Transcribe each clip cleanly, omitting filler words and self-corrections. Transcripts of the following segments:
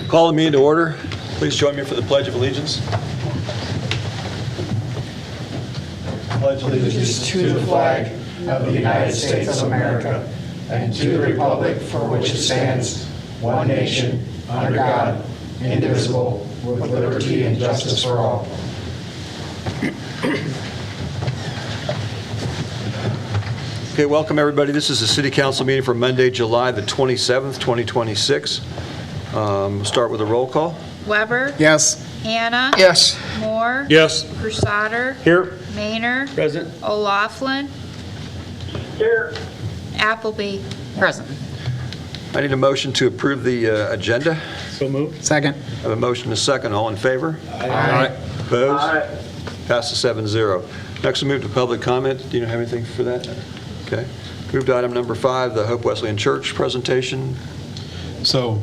Call the meeting to order. Please join me for the Pledge of Allegiance. Pledge Allegiance to the flag of the United States of America and to the republic for which it stands, one nation, under God, indivisible, with liberty and justice for all. Okay, welcome everybody. This is the City Council meeting for Monday, July the 27th, 2026. We'll start with a roll call. Weber. Yes. Hannah. Yes. Moore. Yes. Crusader. Here. Maynard. Present. O'Laughlin. Here. Appleby. Present. I need a motion to approve the agenda. So moved. Second. I have a motion and a second. All in favor? Aye. Opposed? Aye. Passes 7-0. Next, we move to public comment. Do you have anything for that? Okay. Move to item number 5, the Hope Wesleyan Church presentation. So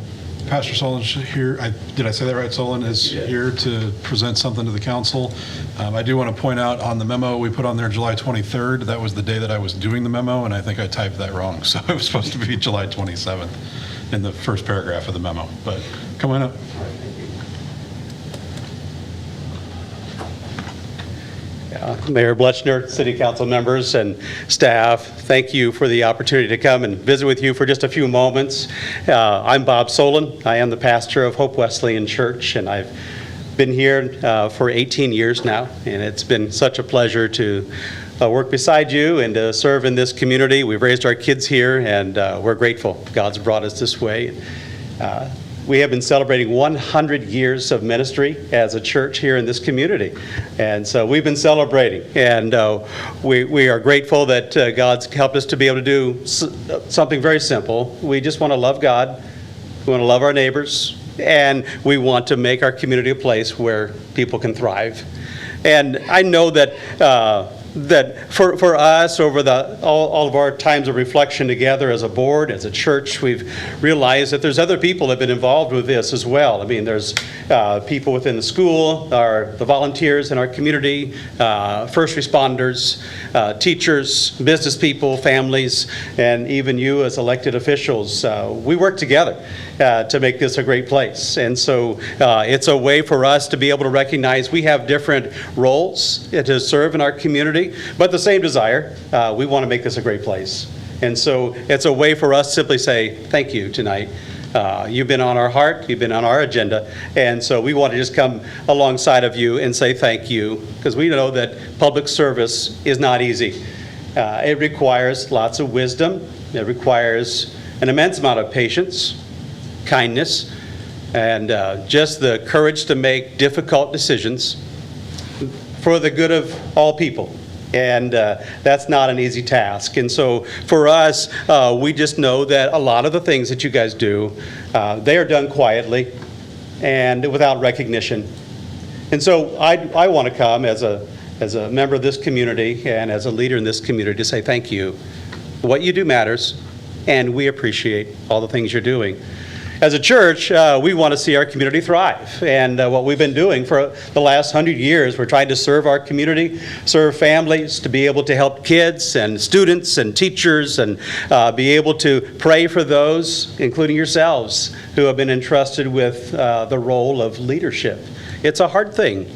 Pastor Solon's here. Did I say that right? Solon is here to present something to the council. I do want to point out on the memo we put on there July 23rd. That was the day that I was doing the memo, and I think I typed that wrong. So it was supposed to be July 27th in the first paragraph of the memo. But come on up. Mayor Bletchner, City Council members, and staff, thank you for the opportunity to come and visit with you for just a few moments. I'm Bob Solon. I am the pastor of Hope Wesleyan Church, and I've been here for 18 years now, and it's been such a pleasure to work beside you and to serve in this community. We've raised our kids here, and we're grateful God's brought us this way. We have been celebrating 100 years of ministry as a church here in this community. And so we've been celebrating. And we are grateful that God's helped us to be able to do something very simple. We just want to love God. We want to love our neighbors. And we want to make our community a place where people can thrive. And I know that that for us, over all of our times of reflection together as a board, as a church, we've realized that there's other people that have been involved with this as well. I mean, there's people within the school, the volunteers in our community, first responders, teachers, business people, families, and even you as elected officials. We work together to make this a great place. And so it's a way for us to be able to recognize we have different roles to serve in our community, but the same desire. We want to make this a great place. And so it's a way for us to simply say thank you tonight. You've been on our heart, you've been on our agenda, and so we want to just come alongside of you and say thank you, because we know that public service is not easy. It requires lots of wisdom. It requires an immense amount of patience, kindness, and just the courage to make difficult decisions for the good of all people. And that's not an easy task. And so for us, we just know that a lot of the things that you guys do, they are done quietly and without recognition. And so I want to come as a member of this community and as a leader in this community to say thank you. What you do matters, and we appreciate all the things you're doing. As a church, we want to see our community thrive. And what we've been doing for the last 100 years, we're trying to serve our community, serve families, to be able to help kids and students and teachers, and be able to pray for those, including yourselves, who have been entrusted with the role of leadership. It's a hard thing.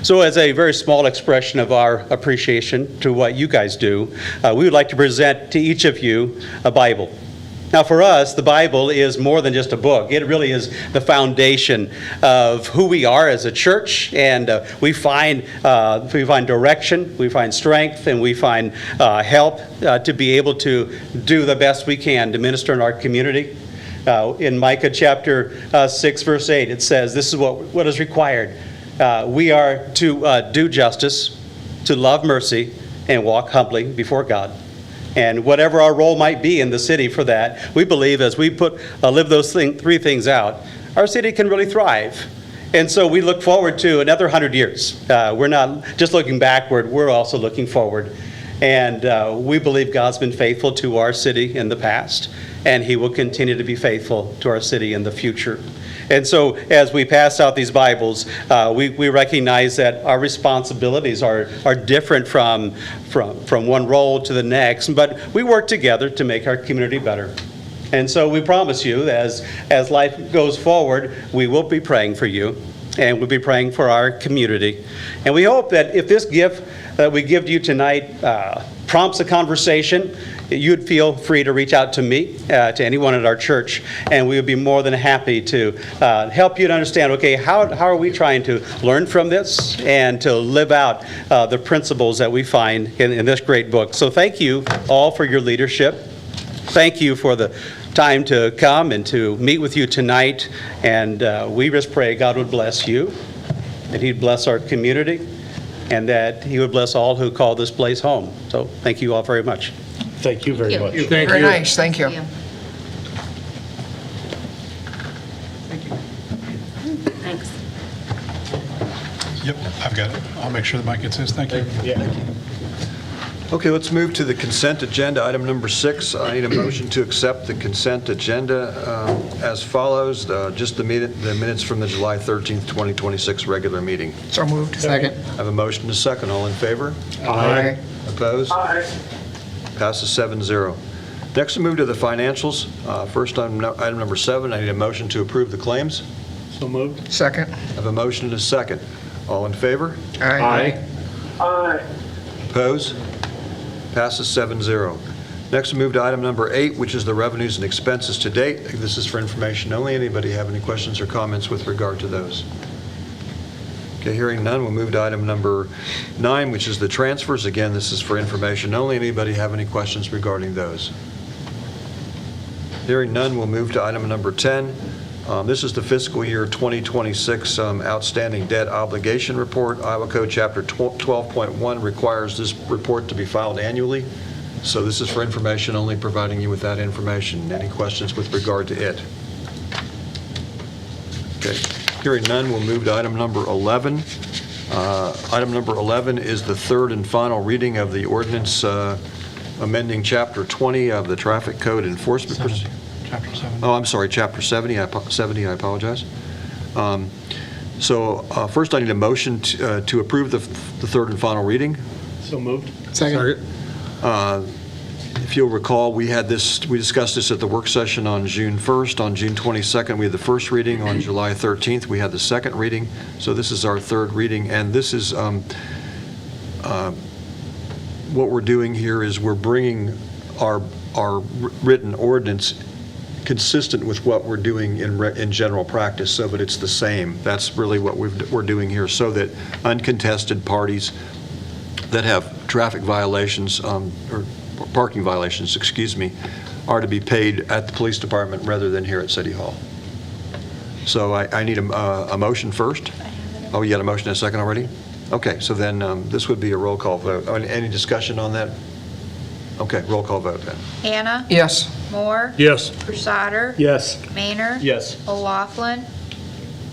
So as a very small expression of our appreciation to what you guys do, we would like to present to each of you a Bible. Now for us, the Bible is more than just a book. It really is the foundation of who we are as a church, and we find direction, we find strength, and we find help to be able to do the best we can to minister in our community. In Micah chapter 6, verse 8, it says, this is what is required. We are to do justice, to love mercy, and walk humbly before God. And whatever our role might be in the city for that, we believe as we live those three things out, our city can really thrive. And so we look forward to another 100 years. We're not just looking backward, we're also looking forward. And we believe God's been faithful to our city in the past, and He will continue to be faithful to our city in the future. And so as we pass out these Bibles, we recognize that our responsibilities are different from one role to the next, but we work together to make our community better. And so we promise you, as life goes forward, we will be praying for you, and we'll be praying for our community. And we hope that if this gift that we give to you tonight prompts a conversation, you'd feel free to reach out to me, to anyone at our church, and we would be more than happy to help you to understand, okay, how are we trying to learn from this and to live out the principles that we find in this great book. So thank you all for your leadership. Thank you for the time to come and to meet with you tonight, and we just pray God would bless you, that He'd bless our community, and that He would bless all who call this place home. So thank you all very much. Thank you very much. Very nice, thank you. Thanks. Yep, I've got it. I'll make sure that Mike gets his. Thank you. Yeah. Okay, let's move to the consent agenda. Item number 6, I need a motion to accept the consent agenda as follows. Just the minutes from the July 13th, 2026 regular meeting. So moved. Second. I have a motion to second. All in favor? Aye. Opposed? Aye. Passes 7-0. Next, we move to the financials. First, on item number 7, I need a motion to approve the claims. So moved. Second. I have a motion and a second. All in favor? Aye. Opposed? Passes 7-0. Next, we move to item number 8, which is the revenues and expenses to date. This is for information only. Anybody have any questions or comments with regard to those? Okay, hearing none, we'll move to item number 9, which is the transfers. Again, this is for information only. Anybody have any questions regarding those? Hearing none, we'll move to item number 10. This is the fiscal year 2026 outstanding debt obligation report. Iowa Code Chapter 12.1 requires this report to be filed annually. So this is for information only, providing you with that information. Any questions with regard to it? Okay. Hearing none, we'll move to item number 11. Item number 11 is the third and final reading of the ordinance amending Chapter 20 of the Traffic Code Enforcement Procedure. Chapter 7. Oh, I'm sorry, Chapter 70, I apologize. So first, I need a motion to approve the third and final reading. So moved. Second. If you'll recall, we discussed this at the work session on June 1st. On June 22nd, we had the first reading. On July 13th, we had the second reading. So this is our third reading, and this is what we're doing here is we're bringing our written ordinance consistent with what we're doing in general practice, so that it's the same. That's really what we're doing here, so that uncontested parties that have traffic violations or parking violations, excuse me, are to be paid at the police department rather than here at City Hall. So I need a motion first. Oh, you got a motion and a second already? Okay, so then this would be a roll call vote. Any discussion on that? Okay, roll call vote then. Hannah. Yes. Moore. Yes. Crusader. Yes. Maynard. Yes. O'Laughlin.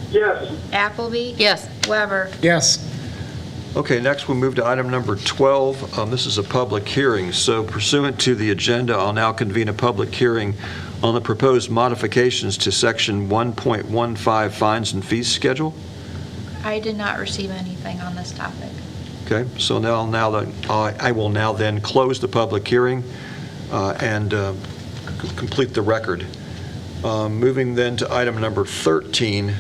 Yes. Appleby. Yes. Weber. Yes. Okay, next we'll move to item number 12. This is a public hearing. So pursuant to the agenda, I'll now convene a public hearing on the proposed modifications to Section 1.15 fines and fees schedule. I did not receive anything on this topic. Okay, so I will now then close the public hearing and complete the record. Moving then to item number 13,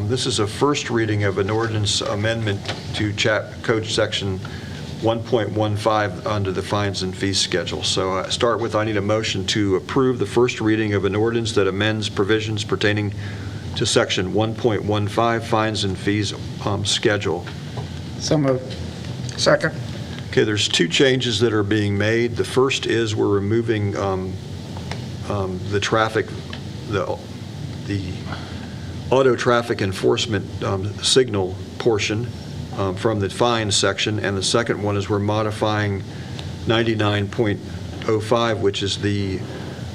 this is a first reading of an ordinance amendment to Code Section 1.15 under the fines and fees schedule. So I need a motion to approve the first reading of an ordinance that amends provisions pertaining to Section 1.15 fines and fees schedule. So moved. Second. Okay, there's two changes that are being made. The first is we're removing the traffic, the auto traffic enforcement signal portion from the fines section, and the second one is we're modifying 99.05, which is the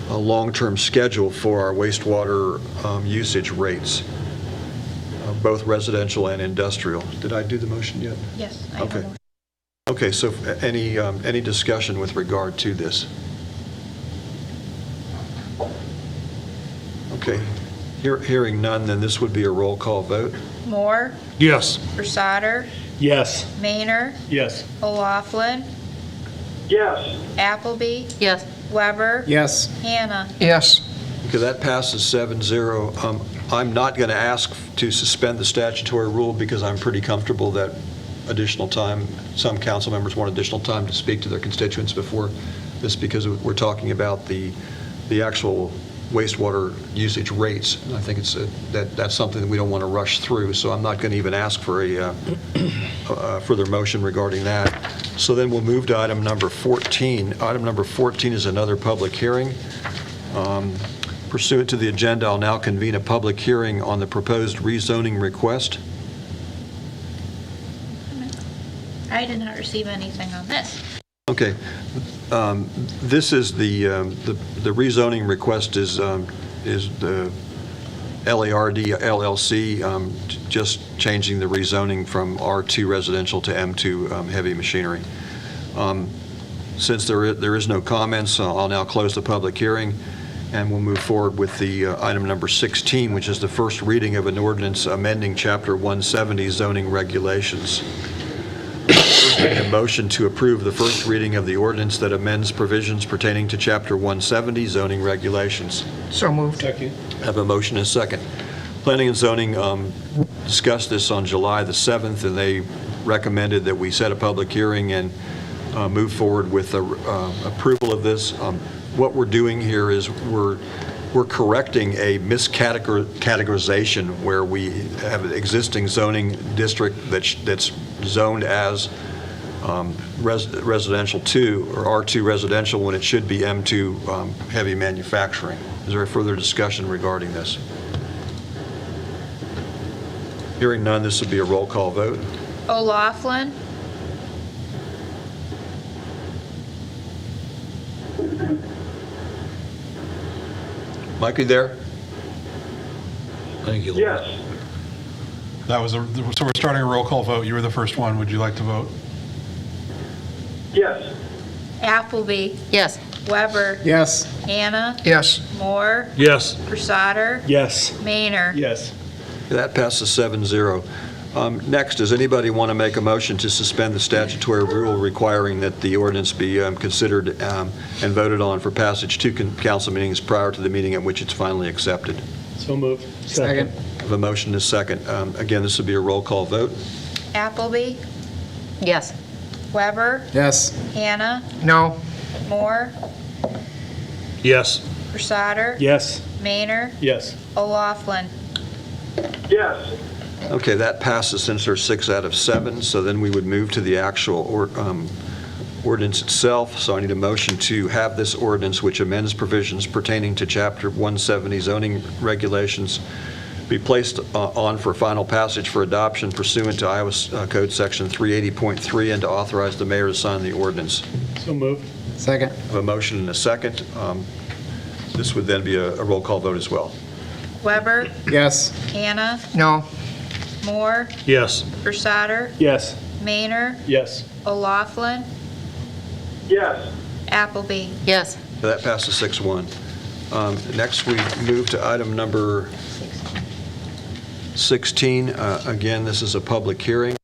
long-term schedule for our wastewater usage rates, both residential and industrial. Did I do the motion yet? Yes. I have a Okay. motion. Okay, so any discussion with regard to this? Okay, hearing none, then this would be a roll call vote. Moore. Yes. Crusader. Yes. Maynard. Yes. O'Laughlin. Yes. Appleby. Yes. Weber. Yes. Hannah. Yes. Okay, that passes 7-0. I'm not going to ask to suspend the statutory rule because I'm pretty comfortable that additional time, some council members want additional time to speak to their constituents before this, because we're talking about the actual wastewater usage rates. And I think that's something that we don't want to rush through, so I'm not going to even ask for a further motion regarding that. So then we'll move to item number 14. Item number 14 is another public hearing. Pursuant to the agenda, I'll now convene a public hearing on the proposed rezoning request. I did not receive anything on this. Okay. This is the rezoning request is the LARD LLC, just changing the rezoning from R2 residential to M2 heavy machinery. Since there is no comments, I'll now close the public hearing, and we'll move forward with the item number 16, which is the first reading of an ordinance amending Chapter 170 zoning regulations. A motion to approve the first reading of the ordinance that amends provisions pertaining to Chapter 170 zoning regulations. So moved. Second. I have a motion and a second. Planning and zoning discussed this on July the 7th, and they recommended that we set a public hearing and move forward with approval of this. What we're doing here is we're correcting a miscategorization where we have an existing zoning district that's zoned as residential 2 or R2 residential when it should be M2 heavy manufacturing. Is there a further discussion regarding this? Hearing none, this would be a roll call vote. O'Laughlin, Mike, you there? Yes. That was, so we're starting a roll call vote. You were the first one. Would you like to vote? Yes. Appleby, Yes. Weber, Yes. Hannah, Yes. Moore, Yes. Crusader, Yes. Maynard. Yes. That passes 7-0. Next, does anybody want to make a motion to suspend the statutory rule requiring that the ordinance be considered and voted on for passage to council meetings prior to the meeting at which it's finally accepted? So moved. Second. I have a motion and a second. Again, this would be a roll call vote. Appleby, Yes. Weber, Yes. Hannah, No. Moore, Yes. Crusader, Yes. Maynard, Yes. O'Laughlin. Yes. Okay, that passes since there's 6 out of 7, so then we would move to the actual ordinance itself. So I need a motion to have this ordinance, which amends provisions pertaining to Chapter 170 zoning regulations, be placed on for final passage for adoption pursuant to Iowa Code Section 380.3, and to authorize the mayor to sign the ordinance. So moved. Second. I have a motion and a second. This would then be a roll call vote as well. Weber, Yes. Hannah, No. Moore, Yes. Crusader, Yes. Maynard, Yes. O'Laughlin, Yes. Appleby. Yes. That passes 6-1. Next, we move to item number 16. Again, this is a public hearing.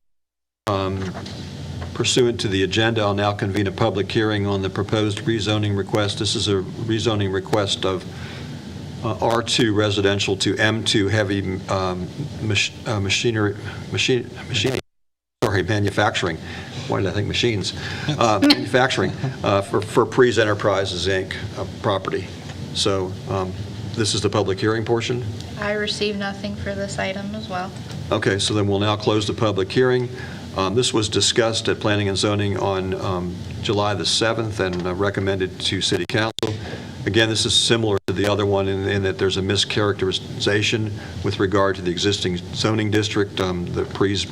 Pursuant to the agenda, I'll now convene a public hearing on the proposed rezoning request. This is a rezoning request of R2 residential to M2 heavy manufacturing. Why did I think machines? Manufacturing for Pre's Enterprises, Inc. Property. So this is the public hearing portion. I received nothing for this item as well. Okay, so then we'll now close the public hearing. This was discussed at Planning and Zoning on July the 7th and recommended to City Council. Again, this is similar to the other one in that there's a mischaracterization with regard to the existing zoning district. The Pre's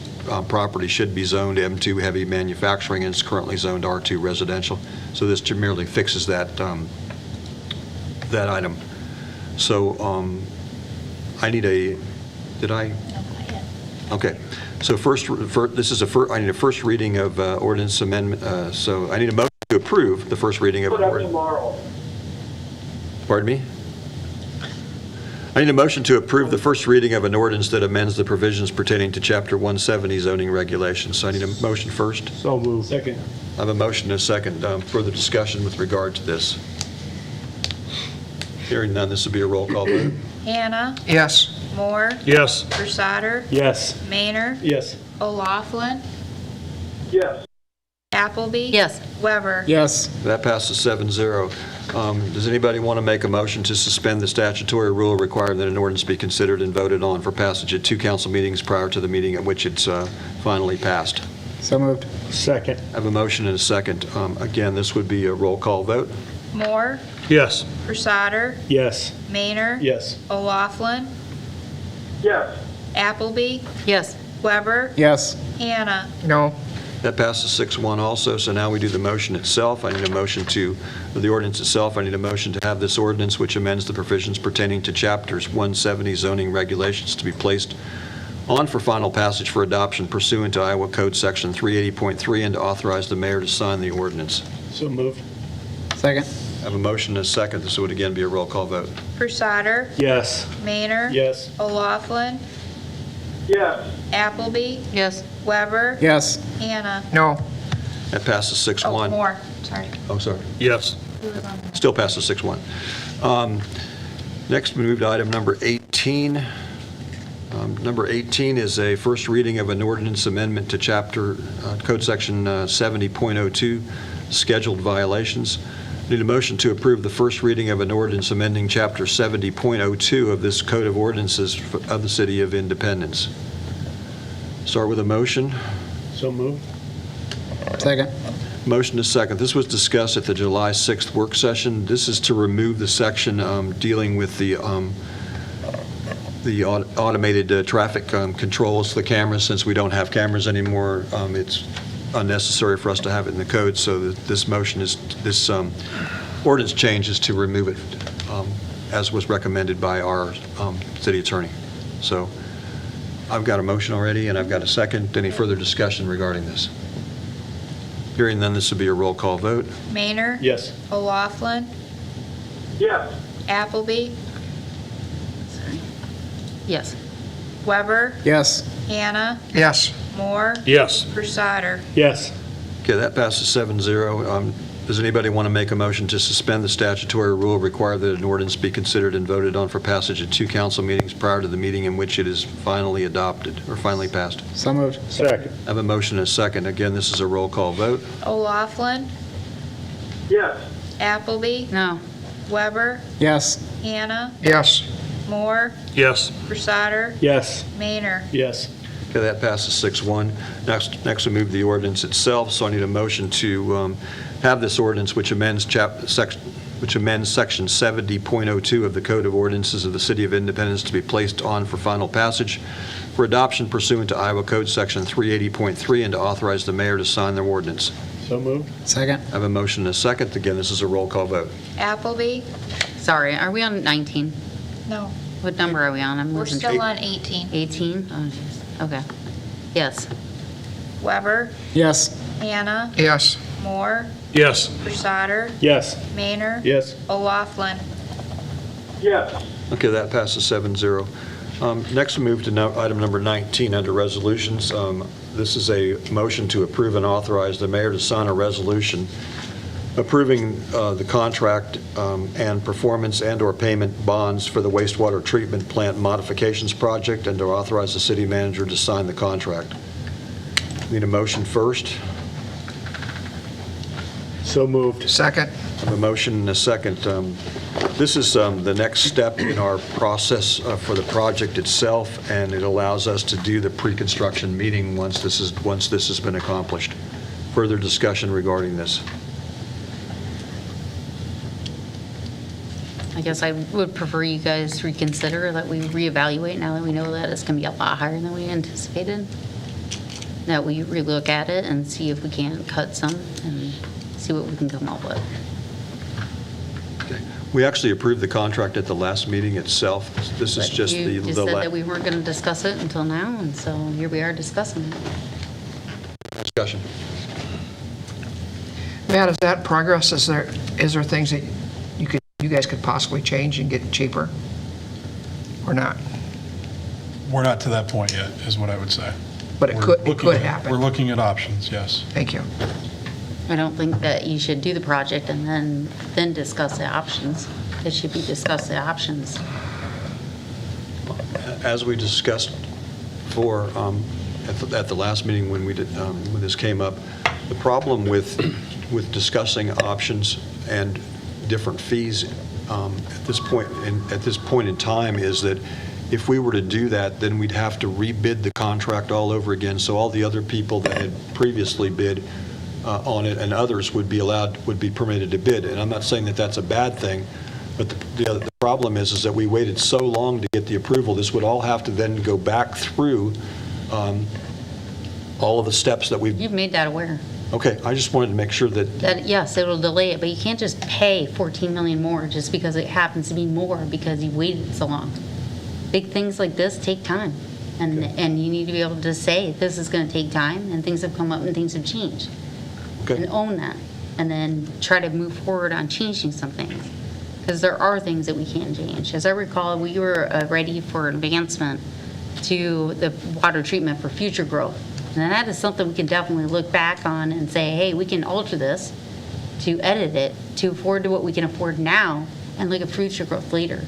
property should be zoned M2 heavy manufacturing, and it's currently zoned R2 residential. So this merely fixes that item. So I need a, did I? Okay. So this is I need a first reading of ordinance amendment. So I need a motion to approve the first reading of ordinance. Tomorrow. Pardon me? I need a motion to approve the first reading of an ordinance that amends the provisions pertaining to Chapter 170 zoning regulations. So I need a motion first. So moved. Second. I have a motion and a second. Further discussion with regard to this. Hearing none, this will be a roll call vote. Hannah, Yes. Moore, Yes. Crusader, Yes. Maynard, Yes. O'Laughlin, Yes. Appleby. Yes. Weber. Yes. That passes 7-0. Does anybody want to make a motion to suspend the statutory rule requiring that an ordinance be considered and voted on for passage at 2 council meetings prior to the meeting at which it's finally passed? So moved. Second. I have a motion and a second. Again, this would be a roll call vote. Moore, Yes. Crusader, Yes. Maynard, Yes. O'Laughlin, Yes. Appleby, Yes. Weber, Yes. Hannah. No. That passes 6-1 also, so now we do the motion itself. I need a motion to, for the ordinance itself, I need a motion to have this ordinance, which amends the provisions pertaining to Chapters 170 zoning regulations, to be placed on for final passage for adoption pursuant to Iowa Code Section 380.3, and to authorize the mayor to sign the ordinance. So moved. Second. I have a motion and a second. This would again be a roll call vote. Crusader, Yes. Maynard, Yes. O'Laughlin, Yes. Appleby, Yes. Weber, Yes. Hannah. No. That passes Oh, 6-1. Moore, sorry. Oh, sorry. Yes. Who was on there? Still passes 6-1. Next, we move to item number 18. Number 18 is a first reading of an ordinance amendment to Chapter, Code Section 70.02, Scheduled Violations. Need a motion to approve the first reading of an ordinance amending Chapter 70.02 of this Code of Ordinances of the City of Independence. Start with a motion. So moved. Second. Motion is second. This was discussed at the July 6th work session. This is to remove the section dealing with the automated traffic controls, the cameras. Since we don't have cameras anymore, it's unnecessary for us to have it in the code. So this motion is, this ordinance change is to remove it, as was recommended by our city attorney. So I've got a motion already, and I've got a second. Any further discussion regarding this? Hearing none, this will be a roll call vote. Maynard, Yes. O'Laughlin, Yes. Appleby, Yes. Weber, Yes. Hannah, Yes. Moore, Yes. Crusader. Yes. Okay, that passes 7-0. Does anybody want to make a motion to suspend the statutory rule require that an ordinance be considered and voted on for passage at 2 council meetings prior to the meeting in which it is finally adopted or finally passed? So moved. Second. I have a motion and a second. Again, this is a roll call vote. O'Laughlin, Yes. Appleby, No. Weber, Yes. Hannah, Yes. Moore, Yes. Crusader, Yes. Maynard. Yes. Okay, that passes 6-1. Next we move the ordinance itself, so I need a motion to have this ordinance, which amends Section 70.02 of the Code of Ordinances of the City of Independence, to be placed on for final passage for adoption pursuant to Iowa Code Section 380.3, and to authorize the mayor to sign the ordinance. So moved. Second. I have a motion and a second. Again, this is a roll call vote. Appleby, Sorry, are we on 19? no, What number are we on? I'm we're losing still track. on 18. 18? Oh, jeez. Okay. Yes. Weber, Yes. Hannah, Yes. Moore, Yes. Crusader, Yes. Maynard, Yes. O'Laughlin. Yes. Okay, that passes 7-0. Next, we move to item number 19 under resolutions. This is a motion to approve and authorize the mayor to sign a resolution approving the contract and performance and/or payment bonds for the wastewater treatment plant modifications project, and to authorize the city manager to sign the contract. Need a motion first. So moved. Second. I have a motion and a second. This is the next step in our process for the project itself, and it allows us to do the pre-construction meeting once this has been accomplished. Further discussion regarding this? I guess I would prefer you guys reconsider that we reevaluate now that we know that it's going to be a lot higher than we anticipated. That we relook at it and see if we can't cut some and see what we can come up with. Okay. We actually approved the contract at the last meeting itself. This is But just you the just said that we weren't going to discuss it until now, and so here we are discussing it. discussion. Matt, is that progress? Is there things that you guys could possibly change and get cheaper? Or not? We're not to that point yet, is what I would say. But it We're could looking at- happen. We're looking at options, yes. Thank you. I don't think that you should do the project and then discuss the options. it should be discussed, the options. As we discussed for, at the last meeting when we did, when this came up, the problem with discussing options and different fees at this point in time is that if we were to do that, then we'd have to rebid the contract all over again, so all the other people that had previously bid on it and others would be permitted to bid. And I'm not saying that that's a bad thing, but the problem is that we waited so long to get the approval. This would all have to then go back through all of the steps that we've, You've made that aware. okay, I just wanted to make sure that, That, yes, it'll delay it, but you can't just pay 14 million more just because it happens to be more because you waited so long. Big things like this take time, and you need to be able to say, this is gonna take time, and things have come up and things have changed. okay, And own that, and then try to move forward on changing some things. Because there are things that we can change. As I recall, we were ready for advancement to the water treatment for future growth. And that is something we can definitely look back on and say, hey, we can alter this to edit it, to afford to what we can afford now, and look at future growth later.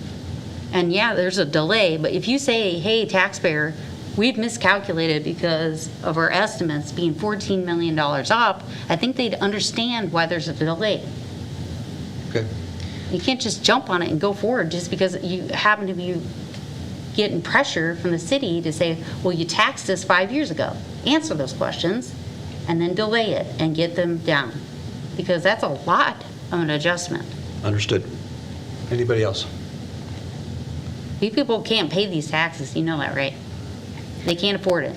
And yeah, there's a delay, but if you say, hey, taxpayer, we've miscalculated because of our estimates being $14 million up, I think they'd understand why there's a delay. okay. You can't just jump on it and go forward just because you happen to be getting pressure from the city to say, well, you taxed us 5 years ago. Answer those questions and then delay it and get them down. Because that's a lot of an adjustment. Understood. Anybody else? These people can't pay these taxes, you know that, right? They can't afford it.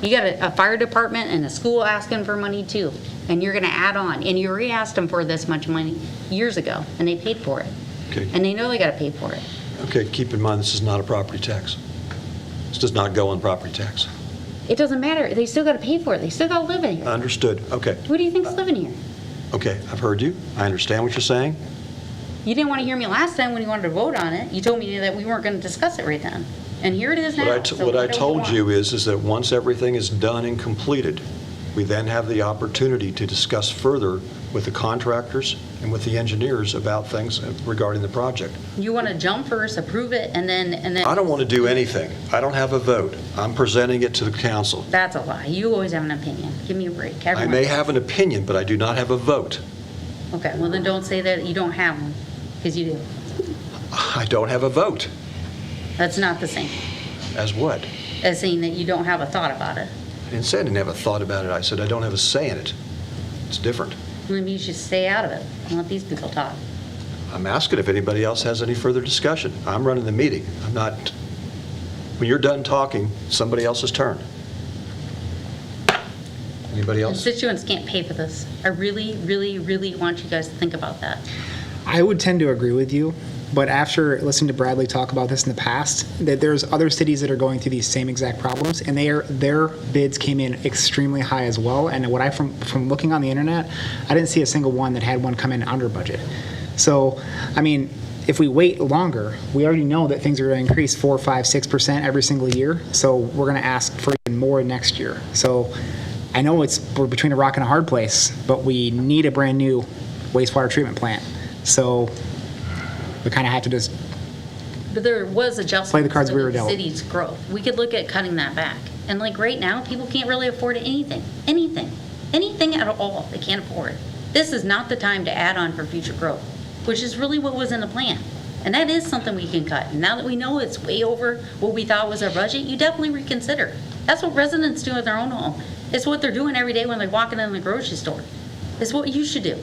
You got a fire department and a school asking for money too, and you're gonna add on, and you already asked them for this much money years ago, and they paid for it. Okay. And they know they gotta pay for it. Okay, keep in mind, this is not a property tax. This does not go on property tax. It doesn't matter, they still gotta pay for it, they still gotta live in here. Understood, okay. Who do you think's living here? Okay, I've heard you. I understand what you're saying. You didn't wanna hear me last time when you wanted to vote on it, you told me that we weren't gonna discuss it right then. And here it is now. So What I do we told want? you is that once everything is done and completed, we then have the opportunity to discuss further with the contractors and with the engineers about things regarding the project. You wanna jump first, approve it, and then. I don't want to do anything. I don't have a vote. I'm presenting it to the council. That's a lie. You always have an opinion. Give me a break. I Everyone may does. have an opinion, but I do not have a vote. Okay, well then don't say that you don't have one, because you do. I don't have a vote. That's not the same As what? as saying that you don't have a thought about it. I didn't say I didn't have a thought about it. I said I don't have a say in it. It's different. Maybe you should stay out of it and let these people talk. I'm asking if anybody else has any further discussion. I'm running the meeting. I'm not, when you're done talking, somebody else's turn. Anybody else? Constituents can't pay for this. I really, really, really want you guys to think about that. I would tend to agree with you, but after listening to Bradley talk about this in the past, that there's other cities that are going through these same exact problems, and their bids came in extremely high as well. And what from looking on the internet, I didn't see a single one that had one come in under budget. So, I mean, if we wait longer, we already know that things are going to increase 4%, 5%, 6% every single year. So we're going to ask for even more next year. So I know we're between a rock and a hard place, but we need a brand new wastewater treatment plant. So we kind of have to just, But there was adjustments Play the cards for we were the dealt. city's growth. We could look at cutting that back. And like right now, people can't really afford anything at all. They can't afford. This is not the time to add on for future growth, which is really what was in the plan. And that is something we can cut. And now that we know it's way over what we thought was our budget, you definitely reconsider. That's what residents do at their own home. It's what they're doing every day when they're walking in the grocery store. It's what you should do.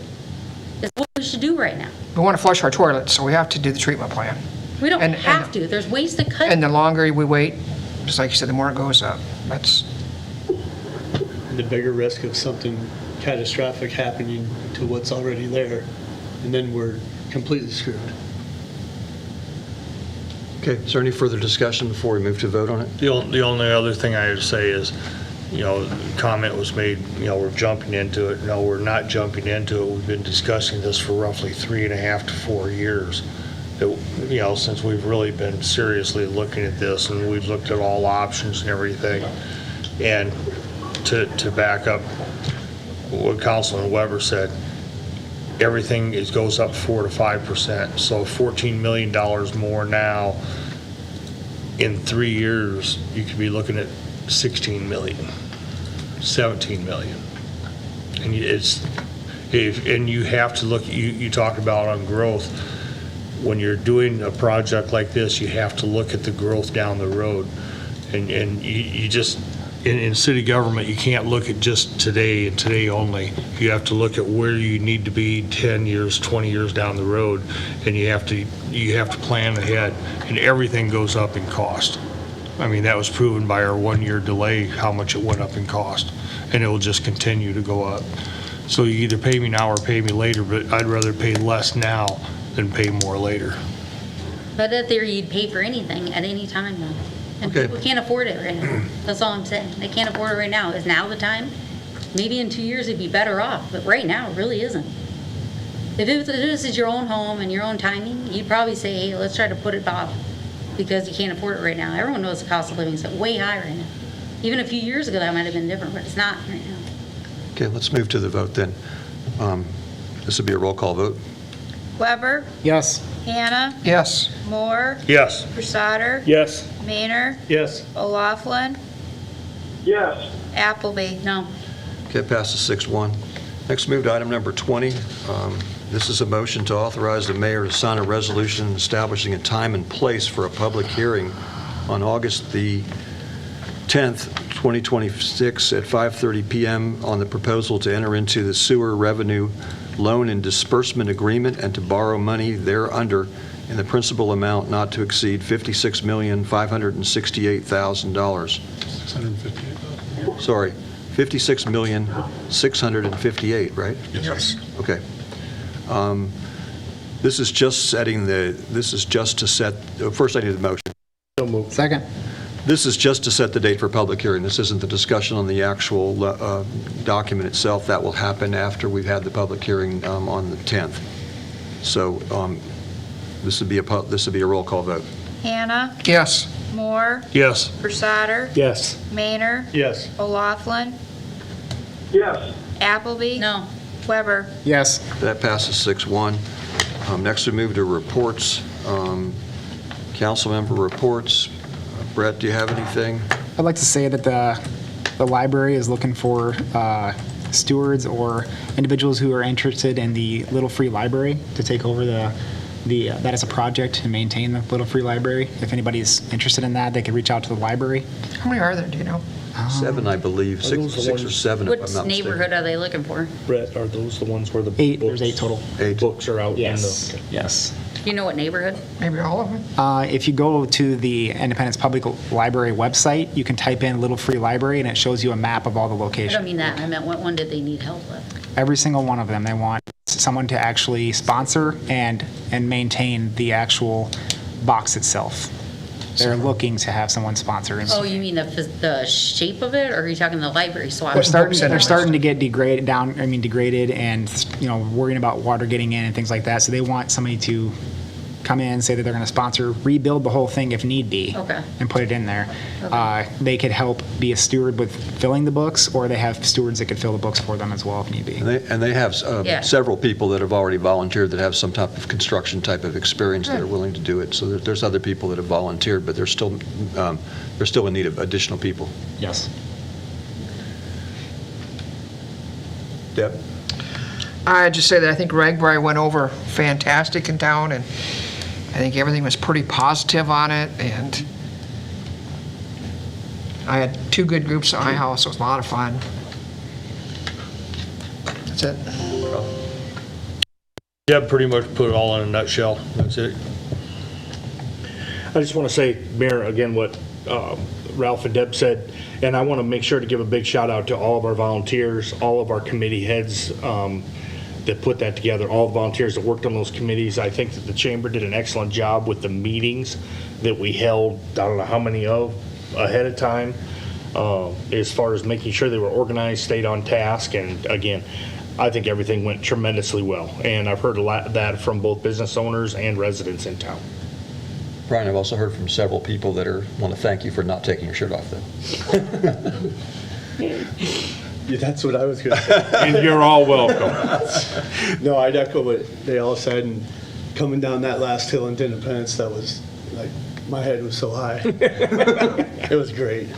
It's what we should do right now. We want to flush our toilets, so we have to do the treatment plan. We don't And- have to. There's ways to cut. And the longer we wait, just like you said, the more it goes up. That's, The bigger risk of something catastrophic happening to what's already there, and then we're completely screwed. Okay, is there any further discussion before we move to vote on it? The only other thing I would say is, comment was made, we're jumping into it. No, we're not jumping into it. We've been discussing this for roughly 3.5 to 4 years. Since we've really been seriously looking at this, and we've looked at all options and everything. And to back up what Councilman Weber said, everything goes up 4 to 5%. So $14 million more now. In 3 years, you could be looking at 16 million, 17 million. And and you have to look, you talk about on growth, when you're doing a project like this, you have to look at the growth down the road. And you just, in city government, you can't look at just today and today only. You have to look at where you need to be 10 years, 20 years down the road, and you have to plan ahead, and everything goes up in cost. I mean, that was proven by our 1-year delay, how much it went up in cost, and it will just continue to go up. So you either pay me now or pay me later, but I'd rather pay less now than pay more later. But in theory, you'd pay for anything at any time though. And Okay. people can't afford it right now. That's all I'm saying. They can't afford it right now. Is now the time? Maybe in 2 years it'd be better off, but right now it really isn't. If this is your own home and your own timing, you'd probably say, hey, let's try to put it off because you can't afford it right now. Everyone knows the cost of living is way high right now. Even a few years ago that might have been different, but it's not right now. Okay, let's move to the vote then. This will be a roll call vote. Weber, Yes. Hannah, Yes. Moore, Yes. Crusader, Yes. Maynard, Yes. O'Laughlin, Yes. Appleby. No. Okay, passes 6-1. Next, move to item number 20. This is a motion to authorize the mayor to sign a resolution establishing a time and place for a public hearing on August the 10th, 2026 at 5:30 PM on the proposal to enter into the sewer revenue loan and disbursement agreement and to borrow money thereunder in the principal amount not to exceed $56,568,000. 658,000. Sorry, $56,658,000, right? Yes. Okay. This is just to set, first I need a motion. So moved. Second. This is just to set the date for public hearing. This isn't the discussion on the actual document itself. That will happen after we've had the public hearing on the 10th. So this would be a roll call vote. Hannah, Yes. Moore, Yes. Crusader, Yes. Maynard, Yes. O'Laughlin, Yes. Appleby. No. Weber. Yes. That passes 6-1. Next we move to reports. Council member reports. Brett, do you have anything? I'd like to say that the library is looking for stewards or individuals who are interested in the Little Free Library to take over that as a project and maintain the Little Free Library. If anybody's interested in that, they could reach out to the library. How many are there, do you know? 7, I believe, Are those the 6 or ones- 7, if I'm What not mistaken. neighborhood are they looking for? Brett, are those the ones where the 8, books- there's 8 total. 8. books are out Yes. in the... Yes. Do you know what neighborhood? Maybe all of them? If you go to the Independence Public Library website, you can type in Little Free Library and it shows you a map of all the I don't locations. mean that. I meant what one did they need help with? Every single one of them, they want someone to actually sponsor and maintain the actual box itself. They're looking to have someone sponsor. Oh, you mean the shape of it, or are you talking the library swap? They're starting to get degraded and, worrying about water getting in and things like that. So they want somebody to come in, say that they're going to sponsor, rebuild the whole thing if need be. Okay. And put it in there. They could help be a steward with filling the books, or they have stewards that could fill the books for them as well if need be. And they have Yeah. several people that have already volunteered that have some type of construction type of experience that are willing to do it. So there's other people that have volunteered, but they're still in need of additional people. Yes. Deb? I'd just say that I think Ragbri went over fantastic in town, and I think everything was pretty positive on it, and I had 2 good groups at my house. It was a lot of fun. That's it. Deb pretty much put it all in a nutshell. That's it. I just want to say, Mayor, again, what Ralph and Deb said, and I want to make sure to give a big shout out to all of our volunteers, all of our committee heads that put that together, all the volunteers that worked on those committees. I think that the chamber did an excellent job with the meetings that we held, I don't know how many of, ahead of time, as far as making sure they were organized, stayed on task, and again, I think everything went tremendously well. And I've heard a lot of that from both business owners and residents in town. Brian, I've also heard from several people that want to thank you for not taking your shirt off, though. Yeah, that's what I was going to say. And you're all welcome. No, I'd echo what they all said, and coming down that last hill in Independence, that was like, my head was so high. It was great.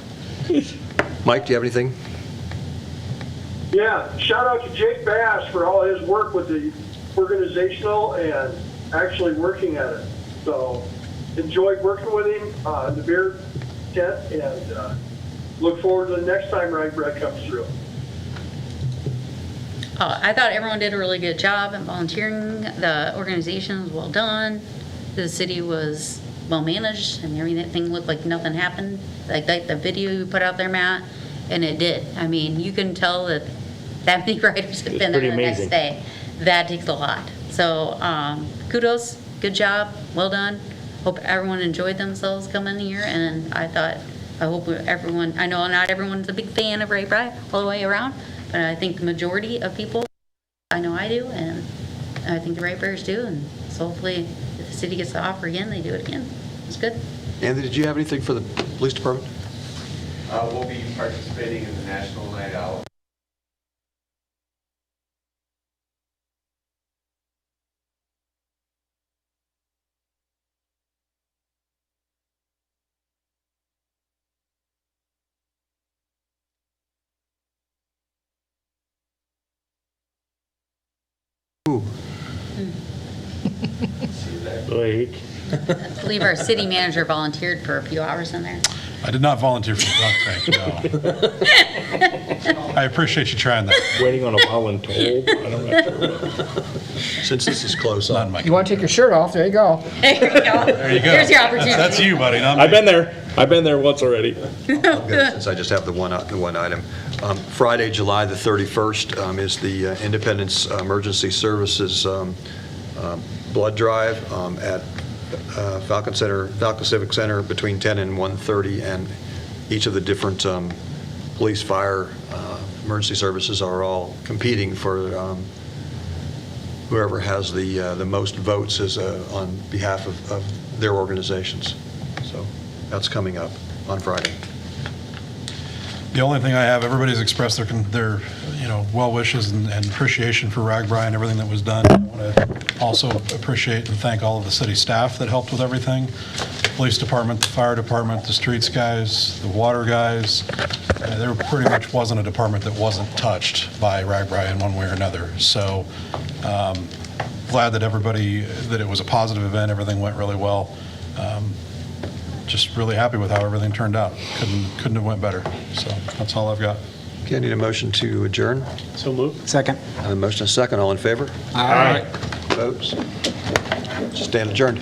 Mike, do you have anything? Yeah, shout out to Jake Bass for all his work with the organizational and actually working at it. So enjoyed working with him in the beer tent, and look forward to the next time Rag Bread comes through. I thought everyone did a really good job in volunteering. The organization was well done. The city was well managed, and everything looked like nothing happened. Like the video you put out there, Matt, and it did. I mean, you can tell that many riders have been there pretty the next amazing. day. That takes a lot. So kudos, good job, well done. Hope everyone enjoyed themselves coming here, and I hope everyone, I know not everyone's a big fan of Ray Bry all the way around, but I think the majority of people, I know I do, and I think the ratepayers do, and so hopefully if the city gets the offer again, they do it again. It's good. Andy, did you have anything for the police department? We'll be participating in the National Night Out. Blake. I believe our city manager volunteered for a few hours in there. I did not volunteer for the dunk tank, no. I appreciate you trying that. Waiting on a voluntold. I'm not sure. Since this is close Not on, in my. You want to take your shirt off, there you go. There you go. There you go. There's your opportunity. That's you, buddy, not me. I've been there. I've been there once already. since I just have the one item. Friday, July the 31st is the Independence Emergency Services blood drive at Falcon Civic Center between 10 and 1:30, and each of the different police, fire, emergency services are all competing for whoever has the most votes is on behalf of their organizations. So that's coming up on Friday. The only thing I have, everybody's expressed their well wishes and appreciation for RAGBRAI and everything that was done. I want to also appreciate and thank all of the city staff that helped with everything. Police department, the fire department, the streets guys, the water guys. There pretty much wasn't a department that wasn't touched by RAGBRAI in one way or another. So glad that that it was a positive event, everything went really well. Just really happy with how everything turned out. Couldn't have went better. So that's all I've got. Okay, I need a motion to adjourn. So moved. Second. I have a motion and a second. All in favor? Aye. Opposed? Stand adjourned.